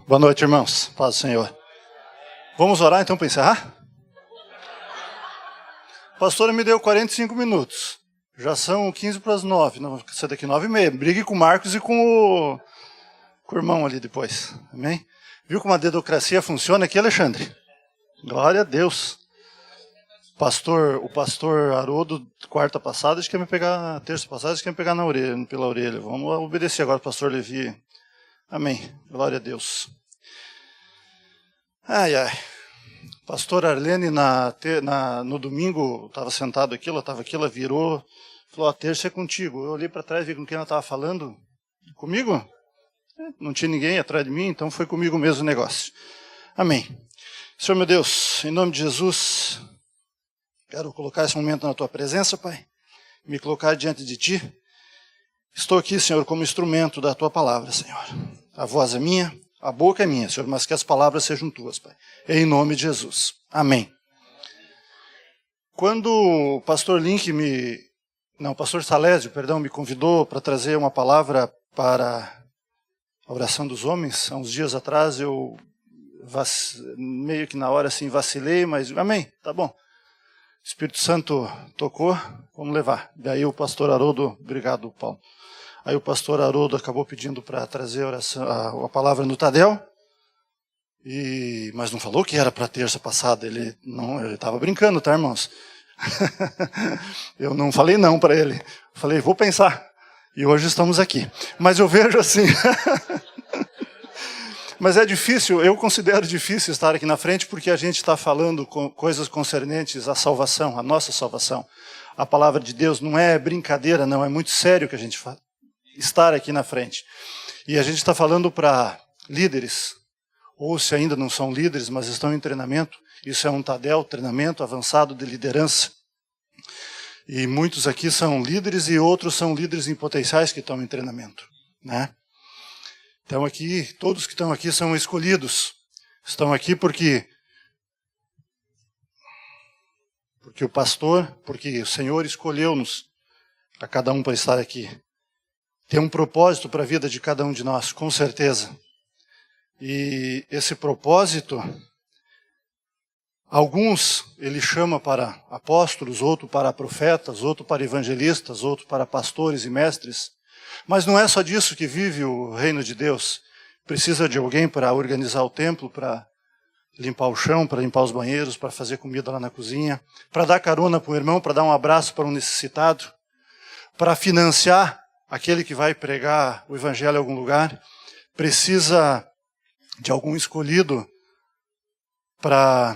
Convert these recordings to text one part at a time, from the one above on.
Boa noite, irmãos. Paz do Senhor. Vamos orar então para encerrar? A pastora me deu 45 minutos. Já são 15 para as 9. Não, vou ser daqui 9h30. Brigue com o Marcos e com o irmão ali depois. Amém? Viu como a dedocracia funciona aqui, Alexandre? Glória a Deus. O pastor Haroldo, quarta passada, acho que ia me pegar, terça passada, acho que ia me pegar pela orelha. Vamos obedecer agora, pastor Levi. Amém. Glória a Deus. Ai, ai. Pastor Arlene, no domingo, estava sentado aqui, ela estava aqui, ela virou, falou, a terça é contigo. Eu olhei para trás, vi com quem ela estava falando. Comigo? Não tinha ninguém atrás de mim, então foi comigo mesmo o negócio. Amém. Senhor meu Deus, em nome de Jesus, quero colocar esse momento na tua presença, Pai, me colocar diante de ti. Estou aqui, Senhor, como instrumento da tua palavra, Senhor. A voz é minha, a boca é minha, Senhor, mas que as palavras sejam tuas, Pai. Em nome de Jesus. Amém. Quando o pastor o pastor Salésio, me convidou para trazer uma palavra para a oração dos homens, há uns dias atrás eu meio que na hora assim vacilei, mas amém, tá bom. O Espírito Santo tocou, vamos levar. Daí o pastor Haroldo, obrigado, Paulo. Aí o pastor Haroldo acabou pedindo para trazer a palavra no Tadel, mas não falou que era para terça passada, ele estava brincando, tá, irmãos? Eu não falei não para ele, falei, vou pensar, e hoje estamos aqui. Mas eu vejo assim, mas é difícil, eu considero difícil estar aqui na frente, porque a gente está falando coisas concernentes à salvação, à nossa salvação. A palavra de Deus não é brincadeira, não, é muito sério que a gente fala. Estar aqui na frente. E a gente está falando para líderes, ou se ainda não são líderes, mas estão em treinamento. Isso é um Tadel, treinamento avançado de liderança. E muitos aqui são líderes e outros são líderes em potenciais que estão em treinamento, né? Então aqui, todos que estão aqui são escolhidos. Estão aqui porque o Senhor escolheu-nos, a cada um para estar aqui. Tem um propósito para a vida de cada um de nós, com certeza. E esse propósito, alguns ele chama para apóstolos, outro para profetas, outro para evangelistas, outro para pastores e mestres. Mas não é só disso que vive o reino de Deus. Precisa de alguém para organizar o templo, para limpar o chão, para limpar os banheiros, para fazer comida lá na cozinha, para dar carona para o irmão, para dar um abraço para um necessitado, para financiar aquele que vai pregar o evangelho em algum lugar. Precisa de algum escolhido para...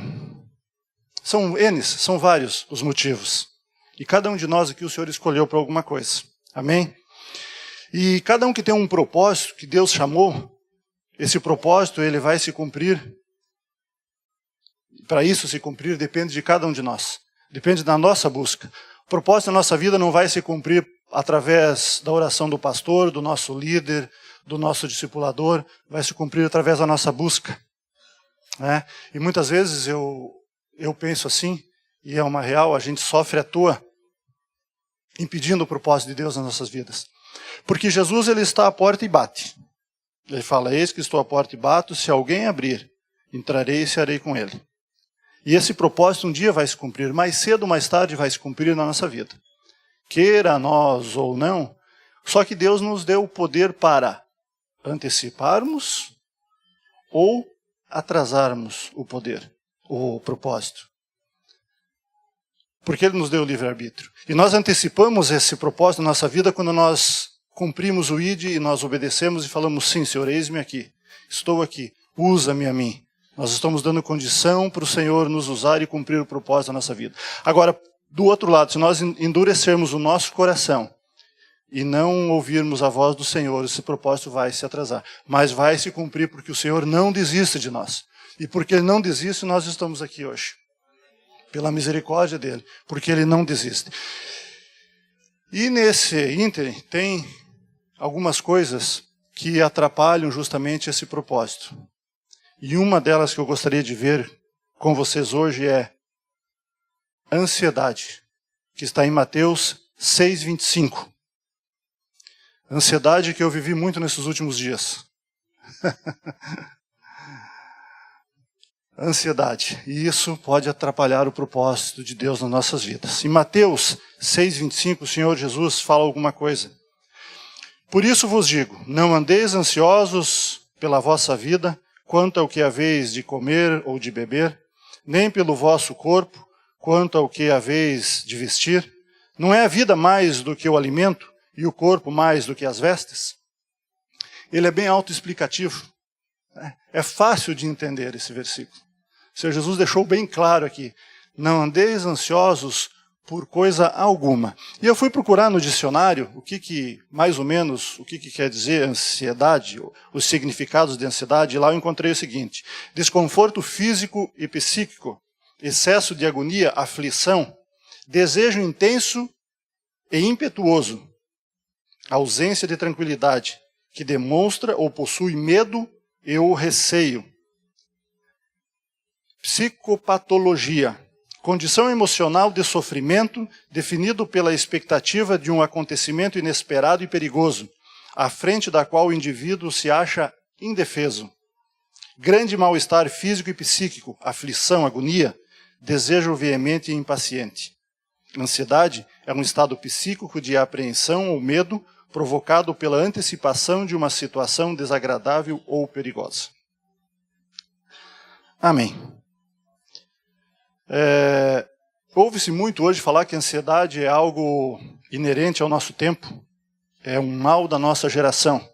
São vários os motivos. E cada um de nós aqui o Senhor escolheu para alguma coisa. Amém? E cada um que tem um propósito que Deus chamou, esse propósito ele vai se cumprir. Para isso se cumprir depende de cada um de nós. Depende da nossa busca. O propósito da nossa vida não vai se cumprir através da oração do pastor, do nosso líder, do nosso discipulador, vai se cumprir através da nossa busca, né? E muitas vezes eu penso assim, e é uma real, a gente sofre à toa, impedindo o propósito de Deus nas nossas vidas. Porque Jesus ele está à porta e bate. Ele fala, eis que estou à porta e bato, se alguém abrir, entrarei e cearei com ele. E esse propósito um dia vai se cumprir, mais cedo ou mais tarde vai se cumprir na nossa vida. Queira nós ou não, só que Deus nos deu o poder para anteciparmos ou atrasarmos o propósito. Porque Ele nos deu o livre-arbítrio. E nós antecipamos esse propósito na nossa vida quando nós cumprimos o ID e nós obedecemos e falamos, sim, Senhor, eis-me aqui, estou aqui, usa-me a mim. Nós estamos dando condição para o Senhor nos usar e cumprir o propósito da nossa vida. Agora, do outro lado, se nós endurecermos o nosso coração e não ouvirmos a voz do Senhor, esse propósito vai se atrasar. Mas vai se cumprir porque o Senhor não desiste de nós. E porque Ele não desiste, nós estamos aqui hoje. Pela misericórdia dEle. Porque Ele não desiste. E nesse ínterim tem algumas coisas que atrapalham justamente esse propósito. E uma delas que eu gostaria de ver com vocês hoje é ansiedade, que está em Mateus 6:25. Ansiedade que eu vivi muito nesses últimos dias. Ansiedade. E isso pode atrapalhar o propósito de Deus nas nossas vidas. Em Mateus 6,25, o Senhor Jesus fala alguma coisa. Por isso vos digo, não andeis ansiosos pela vossa vida, quanto ao que haveis de comer ou de beber, nem pelo vosso corpo, quanto ao que haveis de vestir. Não é a vida mais do que o alimento e o corpo mais do que as vestes? Ele é bem autoexplicativo. É fácil de entender esse versículo. O Senhor Jesus deixou bem claro aqui, não andeis ansiosos por coisa alguma. E eu fui procurar no dicionário mais ou menos, o que quer dizer ansiedade, os significados de ansiedade, e lá eu encontrei o seguinte: desconforto físico e psíquico, excesso de agonia, aflição, desejo intenso e impetuoso, ausência de tranquilidade, que demonstra ou possui medo e ou receio. Psicopatologia, condição emocional de sofrimento definido pela expectativa de um acontecimento inesperado e perigoso, à frente da qual o indivíduo se acha indefeso. Grande mal-estar físico e psíquico, aflição, agonia, desejo veemente e impaciente. Ansiedade é um estado psíquico de apreensão ou medo provocado pela antecipação de uma situação desagradável ou perigosa. Amém. Ouve-se muito hoje falar que a ansiedade é algo inerente ao nosso tempo, é um mal da nossa geração.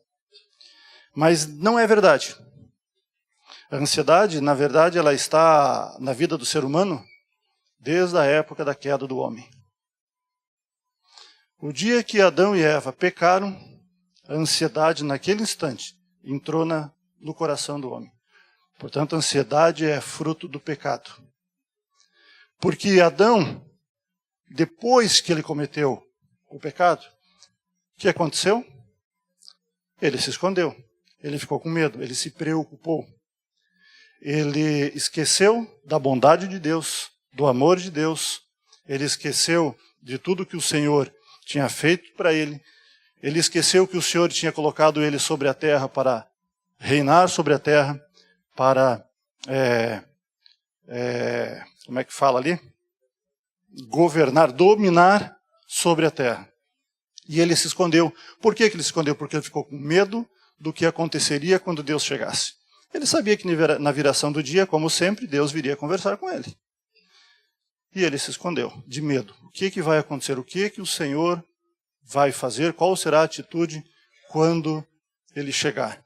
Mas não é verdade. A ansiedade, na verdade, ela está na vida do ser humano desde a época da queda do homem. O dia que Adão e Eva pecaram, a ansiedade naquele instante entrou no coração do homem. Portanto, a ansiedade é fruto do pecado. Porque Adão, depois que ele cometeu o pecado, o que aconteceu? Ele se escondeu, ele ficou com medo, ele se preocupou. Ele esqueceu da bondade de Deus, do amor de Deus, ele esqueceu de tudo que o Senhor tinha feito para ele, ele esqueceu que o Senhor tinha colocado ele sobre a terra para reinar sobre a terra, para, como é que fala ali? Governar, dominar sobre a terra. E ele se escondeu. Por que ele se escondeu? Porque ele ficou com medo do que aconteceria quando Deus chegasse. Ele sabia que na viração do dia, como sempre, Deus viria conversar com ele. E ele se escondeu, de medo. O que vai acontecer? O que o Senhor vai fazer? Qual será a atitude quando ele chegar?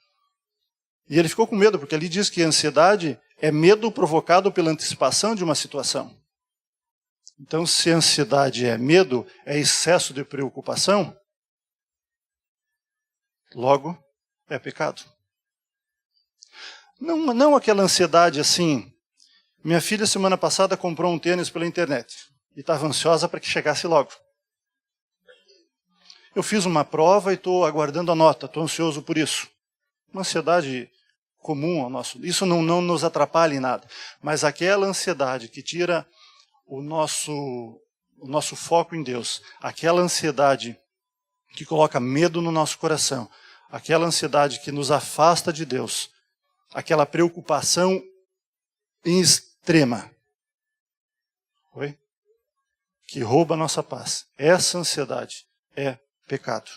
E ele ficou com medo, porque ali diz que a ansiedade é medo provocado pela antecipação de uma situação. Então, se a ansiedade é medo, é excesso de preocupação, logo é pecado. Não aquela ansiedade assim. Minha filha, semana passada, comprou um tênis pela internet e estava ansiosa para que chegasse logo. Eu fiz uma prova e estou aguardando a nota, estou ansioso por isso. Uma ansiedade comum ao nosso. Isso não nos atrapalha em nada. Mas aquela ansiedade que tira o nosso foco em Deus, aquela ansiedade que coloca medo no nosso coração, aquela ansiedade que nos afasta de Deus, aquela preocupação extrema, que rouba a nossa paz. Essa ansiedade é pecado.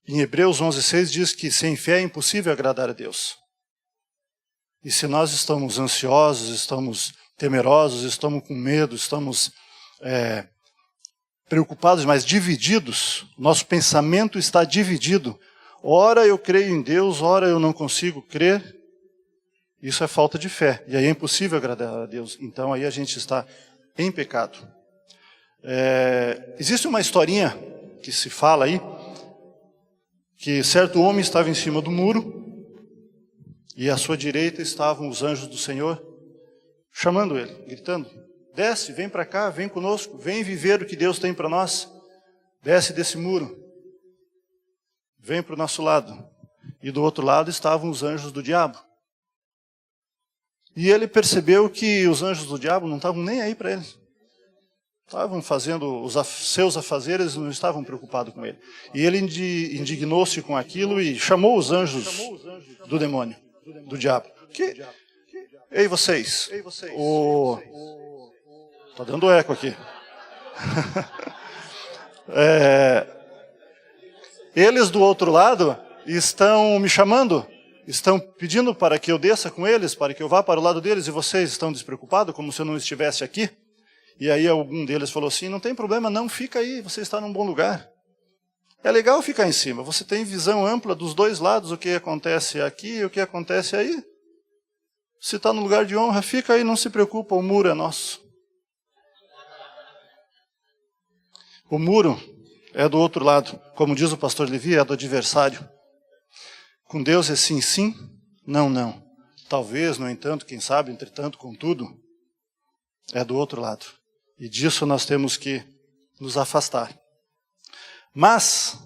Em Hebreus 11:6 diz que sem fé é impossível agradar a Deus. E se nós estamos ansiosos, estamos temerosos, estamos com medo, estamos preocupados, mas divididos, nosso pensamento está dividido. Ora eu creio em Deus, ora eu não consigo crer. Isso é falta de fé. E aí é impossível agradar a Deus. Então aí a gente está em pecado. Existe uma historinha que se fala aí, que certo homem estava em cima do muro e à sua direita estavam os anjos do Senhor chamando ele, gritando: desce, vem para cá, vem conosco, vem viver o que Deus tem para nós. Desce desse muro, vem para o nosso lado. E do outro lado estavam os anjos do diabo. E ele percebeu que os anjos do diabo não estavam nem aí para ele. Estavam fazendo os seus afazeres e não estavam preocupados com ele. E ele indignou-se com aquilo e chamou os anjos do demônio, do diabo. Ei, vocês, tá dando eco aqui. Eles do outro lado estão me chamando, estão pedindo para que eu desça com eles, para que eu vá para o lado deles, e vocês estão despreocupados, como se eu não estivesse aqui? E aí algum deles falou assim, não tem problema não, fica aí, você está num bom lugar. É legal ficar em cima, você tem visão ampla dos dois lados, o que acontece aqui e o que acontece aí. Se está no lugar de honra, fica aí, não se preocupa, o muro é nosso. O muro é do outro lado, como diz o pastor Levi, é do adversário. Com Deus é sim, sim, não, não. Talvez, no entanto, quem sabe, entretanto, contudo, é do outro lado. E disso nós temos que nos afastar. Mas,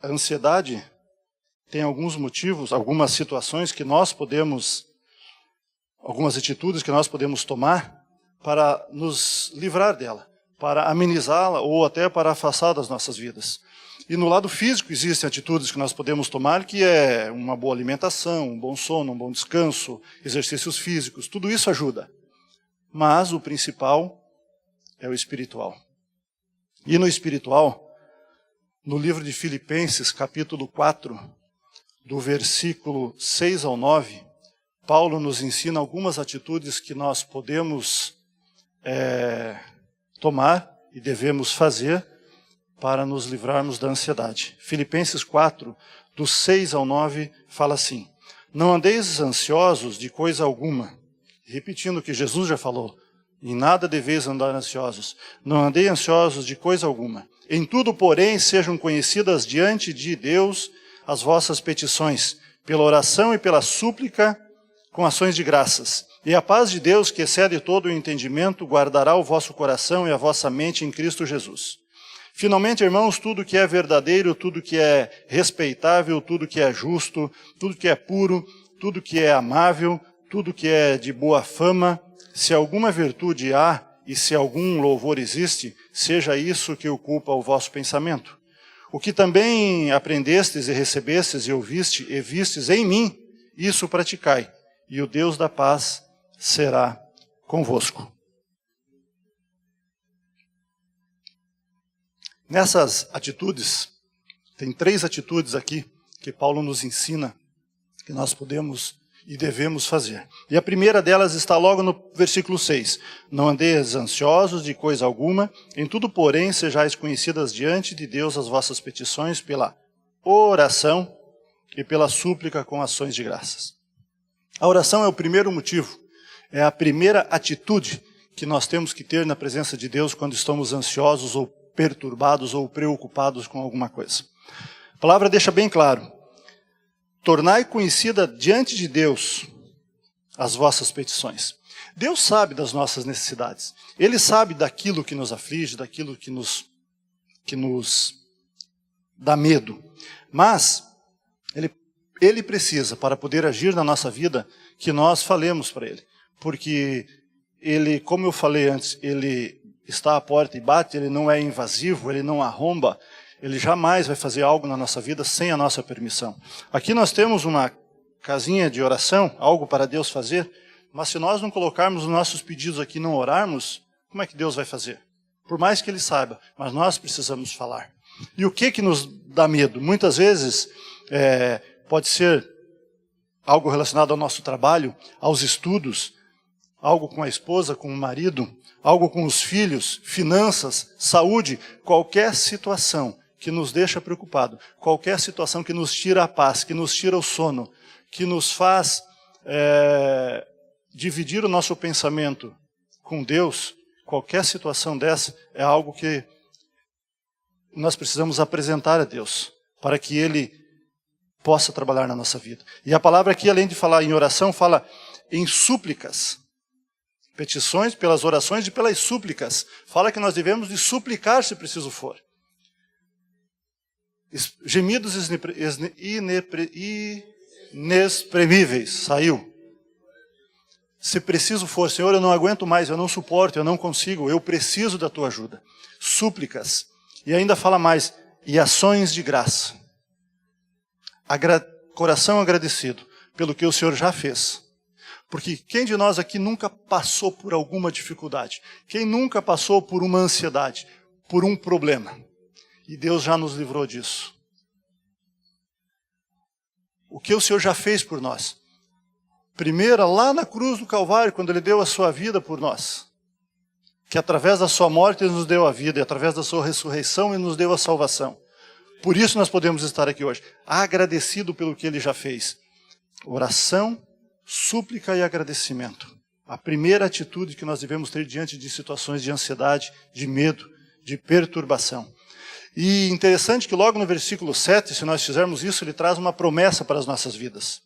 a ansiedade tem alguns motivos, algumas situações que nós podemos, algumas atitudes que nós podemos tomar para nos livrar dela, para amenizá-la ou até para afastá-la das nossas vidas. E no lado físico existem atitudes que nós podemos tomar, que é uma boa alimentação, um bom sono, um bom descanso, exercícios físicos, tudo isso ajuda. Mas o principal é o espiritual. E no espiritual, no livro de Filipenses, capítulo 4, do versículo 6 ao 9, Paulo nos ensina algumas atitudes que nós podemos tomar e devemos fazer para nos livrarmos da ansiedade. Filipenses 4, do 6 ao 9, fala assim, não andeis ansiosos de coisa alguma. Repetindo o que Jesus já falou, em nada deveis andar ansiosos. Não andei ansiosos de coisa alguma. Em tudo, porém, sejam conhecidas diante de Deus as vossas petições, pela oração e pela súplica, com ações de graças. E a paz de Deus, que excede todo o entendimento, guardará o vosso coração e a vossa mente em Cristo Jesus. Finalmente, irmãos, tudo que é verdadeiro, tudo que é respeitável, tudo que é justo, tudo que é puro, tudo que é amável, tudo que é de boa fama, se alguma virtude há e se algum louvor existe, seja isso que ocupa o vosso pensamento. O que também aprendestes e recebestes e ouvistes e vistes em mim, isso praticai, e o Deus da paz será convosco. Nessas atitudes, tem 3 atitudes aqui que Paulo nos ensina que nós podemos e devemos fazer. E a primeira delas está logo no versículo 6. Não andeis ansiosos de coisa alguma, em tudo, porém, sejais conhecidas diante de Deus as vossas petições pela oração e pela súplica com ações de graças. A oração é o primeiro motivo, é a primeira atitude que nós temos que ter na presença de Deus quando estamos ansiosos ou perturbados ou preocupados com alguma coisa. A palavra deixa bem claro, tornai conhecida diante de Deus as vossas petições. Deus sabe das nossas necessidades. Ele sabe daquilo que nos aflige, daquilo que nos dá medo. Mas Ele precisa, para poder agir na nossa vida, que nós falemos para Ele. Porque Ele, como eu falei antes, Ele está à porta e bate, Ele não é invasivo, Ele não arromba, Ele jamais vai fazer algo na nossa vida sem a nossa permissão. Aqui nós temos uma casinha de oração, algo para Deus fazer, mas se nós não colocarmos os nossos pedidos aqui e não orarmos, como é que Deus vai fazer? Por mais que Ele saiba, mas nós precisamos falar. E o que nos dá medo? Muitas vezes pode ser algo relacionado ao nosso trabalho, aos estudos, algo com a esposa, com o marido, algo com os filhos, finanças, saúde, qualquer situação que nos deixa preocupado, qualquer situação que nos tira a paz, que nos tira o sono, que nos faz dividir o nosso pensamento com Deus, qualquer situação dessa é algo que nós precisamos apresentar a Deus, para que Ele possa trabalhar na nossa vida. E a palavra aqui, além de falar em oração, fala em súplicas. Petições pelas orações e pelas súplicas. Fala que nós devemos de suplicar se preciso for. Gemidos inexprimíveis. Saiu. Se preciso for, Senhor, eu não aguento mais, eu não suporto, eu não consigo, eu preciso da tua ajuda. Súplicas. E ainda fala mais, e ações de graça. Coração agradecido pelo que o Senhor já fez. Porque quem de nós aqui nunca passou por alguma dificuldade? Quem nunca passou por uma ansiedade, por um problema? E Deus já nos livrou disso. O que o Senhor já fez por nós? Primeiro, lá na cruz do Calvário, quando Ele deu a sua vida por nós. Que através da sua morte Ele nos deu a vida, e através da sua ressurreição Ele nos deu a salvação. Por isso nós podemos estar aqui hoje, agradecido pelo que Ele já fez. Oração, súplica e agradecimento. A primeira atitude que nós devemos ter diante de situações de ansiedade, de medo, de perturbação. E interessante que logo no versículo 7, se nós fizermos isso, ele traz uma promessa para as nossas vidas.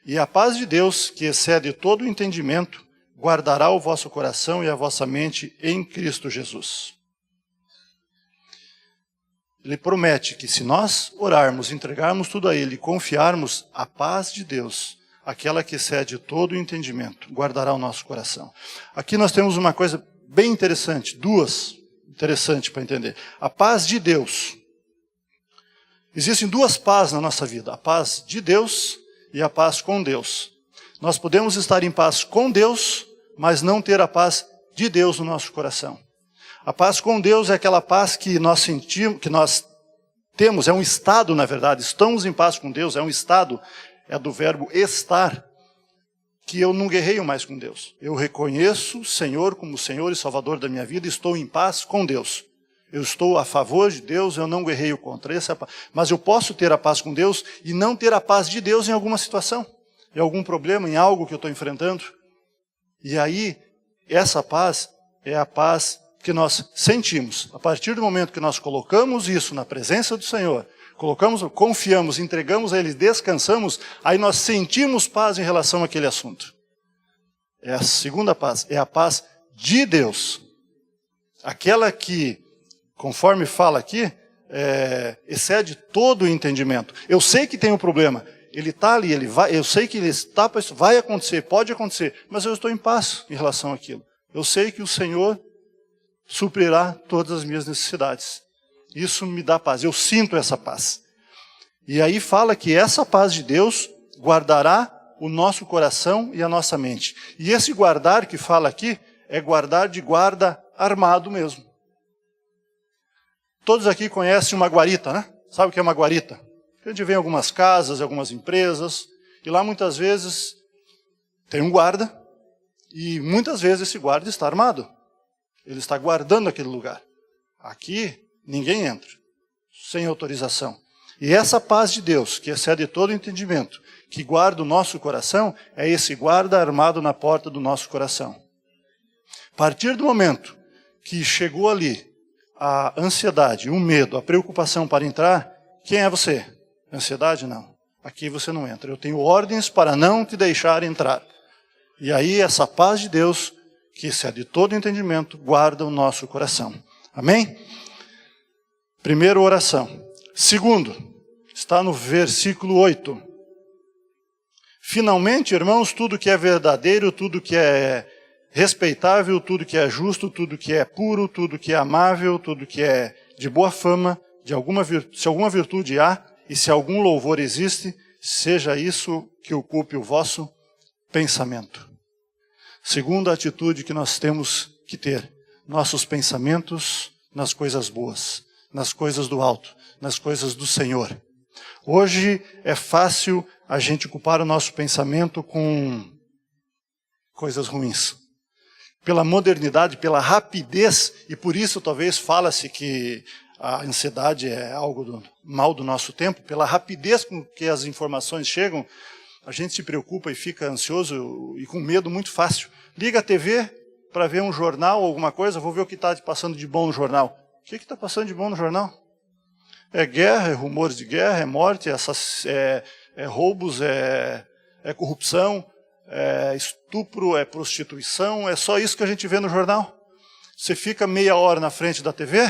E a paz de Deus, que excede todo o entendimento, guardará o vosso coração e a vossa mente em Cristo Jesus. Ele promete que se nós orarmos, entregarmos tudo a Ele, confiarmos, a paz de Deus, aquela que excede todo o entendimento, guardará o nosso coração. Aqui nós temos uma coisa bem interessante, duas interessantes para entender. A paz de Deus. Existem duas pazes na nossa vida, a paz de Deus e a paz com Deus. Nós podemos estar em paz com Deus, mas não ter a paz de Deus no nosso coração. A paz com Deus é aquela paz que nós sentimos, que nós temos, é um estado, na verdade. Estamos em paz com Deus, é um estado, é do verbo estar, que eu não guerreio mais com Deus. Eu reconheço o Senhor como Senhor e Salvador da minha vida, estou em paz com Deus. Eu estou a favor de Deus, eu não guerreio contra essa paz. Mas eu posso ter a paz com Deus e não ter a paz de Deus em alguma situação, em algum problema, em algo que eu estou enfrentando. E aí, essa paz é a paz que nós sentimos. A partir do momento que nós colocamos isso na presença do Senhor, confiamos, entregamos a Ele, descansamos, aí nós sentimos paz em relação àquele assunto. É a segunda paz, é a paz de Deus. Aquela que, conforme fala aqui, excede todo o entendimento. Eu sei que tem um problema, ele está ali, eu sei que ele está, vai acontecer, pode acontecer, mas eu estou em paz em relação àquilo. Eu sei que o Senhor suprirá todas as minhas necessidades. Isso me dá paz, eu sinto essa paz. E aí fala que essa paz de Deus guardará o nosso coração e a nossa mente. E esse guardar que fala aqui, é guardar de guarda armado mesmo. Todos aqui conhecem uma guarita, né? Sabe o que é uma guarita? A gente vê em algumas casas, em algumas empresas, e lá muitas vezes tem um guarda, e muitas vezes esse guarda está armado. Ele está guardando aquele lugar. Aqui, ninguém entra, sem autorização. E essa paz de Deus, que excede todo entendimento, que guarda o nosso coração, é esse guarda armado na porta do nosso coração. A partir do momento que chegou ali a ansiedade, o medo, a preocupação para entrar, quem é você? Ansiedade? Não. Aqui você não entra. Eu tenho ordens para não te deixar entrar. E aí essa paz de Deus, que excede todo entendimento, guarda o nosso coração. Amém? Primeira oração. Segundo, está no versículo 8. Finalmente, irmãos, tudo que é verdadeiro, tudo que é respeitável, tudo que é justo, tudo que é puro, tudo que é amável, tudo que é de boa fama, se alguma virtude há e se algum louvor existe, seja isso que ocupe o vosso pensamento. Segunda atitude que nós temos que ter, nossos pensamentos nas coisas boas, nas coisas do alto, nas coisas do Senhor. Hoje é fácil a gente ocupar o nosso pensamento com coisas ruins. Pela modernidade, pela rapidez, e por isso talvez fala-se que a ansiedade é algo mal do nosso tempo, pela rapidez com que as informações chegam, a gente se preocupa e fica ansioso e com medo muito fácil. Liga a TV para ver um jornal ou alguma coisa, vou ver o que está passando de bom no jornal. O que está passando de bom no jornal? É guerra, é rumores de guerra, é morte, é roubos, é corrupção, é estupro, é prostituição, é só isso que a gente vê no jornal. Você fica meia hora na frente da TV,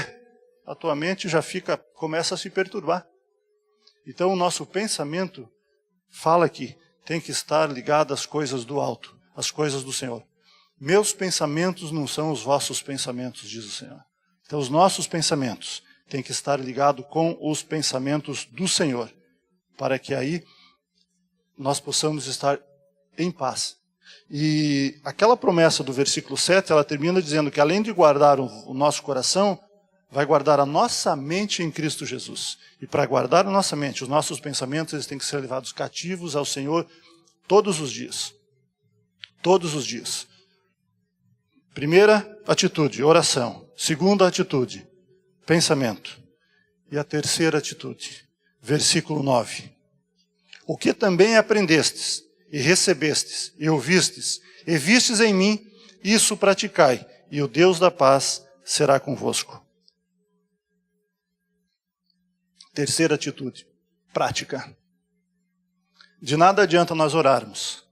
a tua mente já começa a se perturbar. Então o nosso pensamento fala que tem que estar ligado às coisas do alto, as coisas do Senhor. Meus pensamentos não são os vossos pensamentos, diz o Senhor. Então os nossos pensamentos têm que estar ligados com os pensamentos do Senhor, para que aí nós possamos estar em paz. E aquela promessa do versículo 7, ela termina dizendo que além de guardar o nosso coração, vai guardar a nossa mente em Cristo Jesus. E para guardar a nossa mente, os nossos pensamentos, eles têm que ser levados cativos ao Senhor todos os dias. Todos os dias. Primeira atitude, oração. Segunda atitude, pensamento. E a terceira atitude, versículo 9. O que também aprendestes, e recebestes, e ouvistes, e vistes em mim, isso praticai, e o Deus da paz será convosco. Terceira atitude, prática. De nada adianta nós orarmos.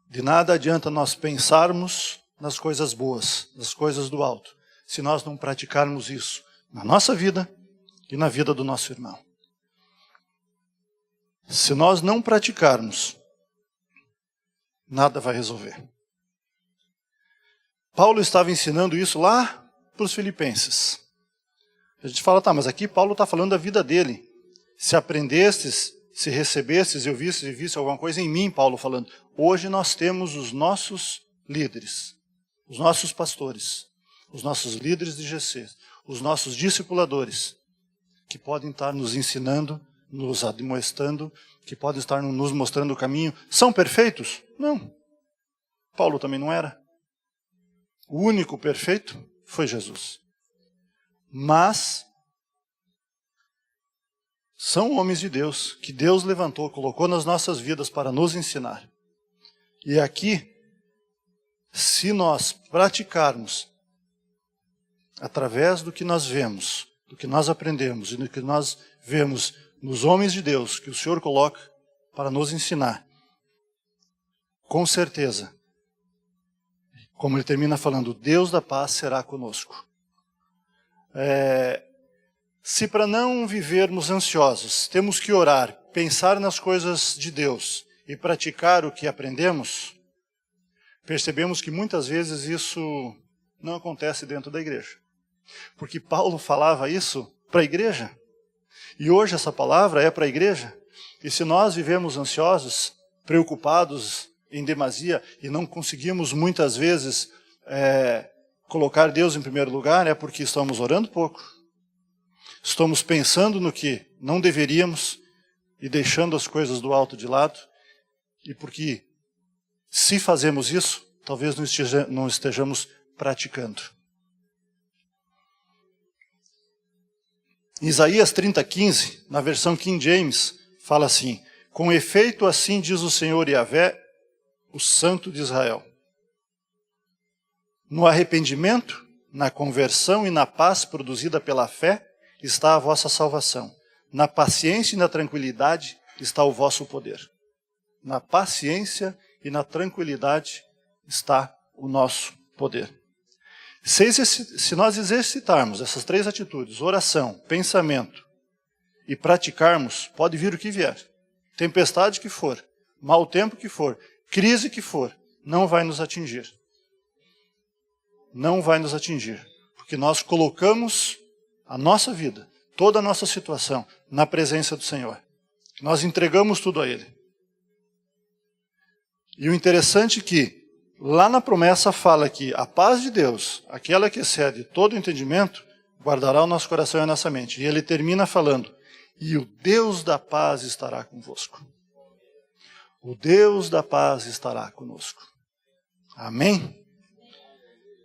De nada adianta nós pensarmos nas coisas boas, nas coisas do alto, se nós não praticarmos isso na nossa vida e na vida do nosso irmão. Se nós não praticarmos, nada vai resolver. Paulo estava ensinando isso lá para os filipenses. A gente fala, tá, mas aqui Paulo está falando da vida dele. Se aprendestes, se recebestes e ouvistes e viste alguma coisa em mim, Paulo falando. Hoje nós temos os nossos líderes, os nossos pastores, os nossos líderes de GC, os nossos discipuladores, que podem estar nos ensinando, nos admoestando, que podem estar nos mostrando o caminho. São perfeitos? Não. Paulo também não era. O único perfeito foi Jesus. Mas são homens de Deus, que Deus levantou, colocou nas nossas vidas para nos ensinar. E aqui, se nós praticarmos, através do que nós vemos, do que nós aprendemos e do que nós vemos nos homens de Deus, que o Senhor coloca para nos ensinar, com certeza, como ele termina falando, Deus da paz será conosco. Se para não vivermos ansiosos, temos que orar, pensar nas coisas de Deus e praticar o que aprendemos, percebemos que muitas vezes isso não acontece dentro da igreja. Porque Paulo falava isso para a igreja. E hoje essa palavra é para a igreja. E se nós vivemos ansiosos, preocupados em demasia e não conseguimos muitas vezes colocar Deus em primeiro lugar, é porque estamos orando pouco. Estamos pensando no que não deveríamos e deixando as coisas do alto de lado. E porque se fazemos isso, talvez não estejamos praticando. Em Isaías 30:15, na versão King James, fala assim: com efeito assim diz o Senhor Yahvé, o Santo de Israel. No arrependimento, na conversão e na paz produzida pela fé, está a vossa salvação. Na paciência e na tranquilidade está o vosso poder. Na paciência e na tranquilidade está o nosso poder. Se nós exercitarmos essas três atitudes, oração, pensamento e praticarmos, pode vir o que vier. Tempestade que for, mau tempo que for, crise que for, não vai nos atingir. Não vai nos atingir. Porque nós colocamos a nossa vida, toda a nossa situação, na presença do Senhor. Nós entregamos tudo a Ele. E o interessante é que, lá na promessa fala que a paz de Deus, aquela que excede todo o entendimento, guardará o nosso coração e a nossa mente. E ele termina falando, e o Deus da paz estará convosco. O Deus da paz estará conosco. Amém?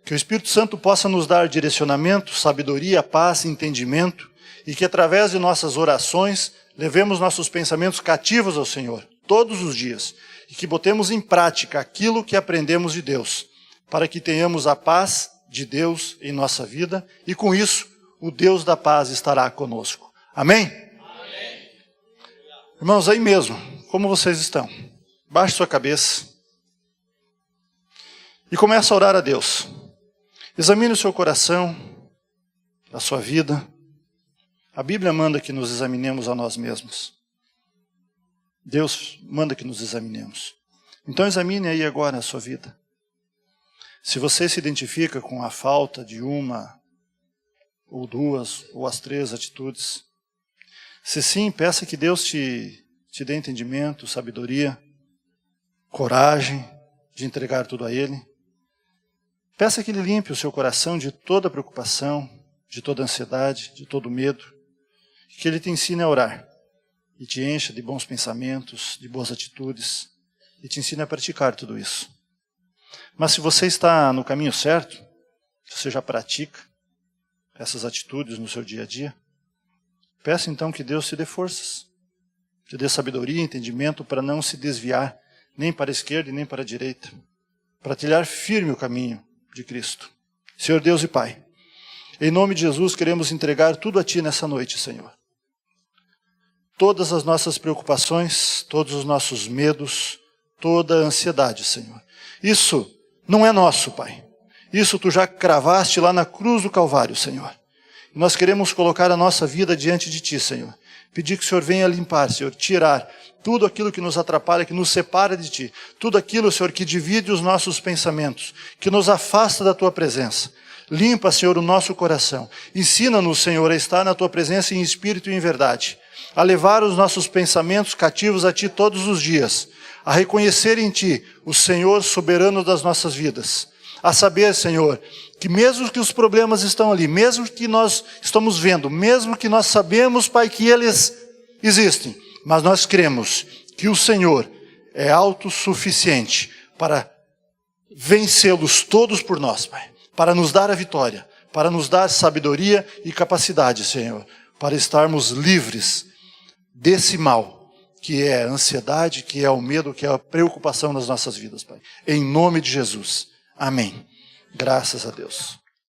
Que o Espírito Santo possa nos dar direcionamento, sabedoria, paz, entendimento, e que através de nossas orações, levemos nossos pensamentos cativos ao Senhor, todos os dias, e que botemos em prática aquilo que aprendemos de Deus, para que tenhamos a paz de Deus em nossa vida, e com isso, o Deus da paz estará conosco. Amém? Amém. Irmãos, aí mesmo, como vocês estão? Baixe sua cabeça e comece a orar a Deus. Examine o seu coração, a sua vida. A Bíblia manda que nos examinemos a nós mesmos. Deus manda que nos examinemos. Então examine aí agora a sua vida. Se você se identifica com a falta de uma, ou duas, ou as três atitudes, se sim, peça que Deus te dê entendimento, sabedoria, coragem de entregar tudo a Ele. Peça que Ele limpe o seu coração de toda preocupação, de toda ansiedade, de todo medo. Que Ele te ensine a orar e te encha de bons pensamentos, de boas atitudes e te ensine a praticar tudo isso. Mas se você está no caminho certo, se você já pratica essas atitudes no seu dia a dia, peça então que Deus te dê forças, te dê sabedoria e entendimento para não se desviar nem para a esquerda e nem para a direita, para trilhar firme o caminho de Cristo. Senhor Deus e Pai, em nome de Jesus queremos entregar tudo a Ti nessa noite, Senhor. Todas as nossas preocupações, todos os nossos medos, toda a ansiedade, Senhor. Isso não é nosso, Pai. Isso Tu já cravaste lá na cruz do Calvário, Senhor. E nós queremos colocar a nossa vida diante de Ti, Senhor. Pedir que o Senhor venha limpar, Senhor, tirar tudo aquilo que nos atrapalha, que nos separa de Ti. Tudo aquilo, Senhor, que divide os nossos pensamentos, que nos afasta da Tua presença. Limpa, Senhor, o nosso coração. Ensina-nos, Senhor, a estar na Tua presença em espírito e em verdade. A levar os nossos pensamentos cativos a Ti todos os dias. A reconhecer em Ti o Senhor soberano das nossas vidas. A saber, Senhor, que mesmo que os problemas estão ali, mesmo que nós estamos vendo, mesmo que nós sabemos, Pai, que eles existem, mas nós cremos que o Senhor é autossuficiente para vencê-los todos por nós, Pai, para nos dar a vitória, para nos dar sabedoria e capacidade, Senhor, para estarmos livres desse mal, que é a ansiedade, que é o medo, que é a preocupação nas nossas vidas, Pai. Em nome de Jesus. Amém. Graças a Deus.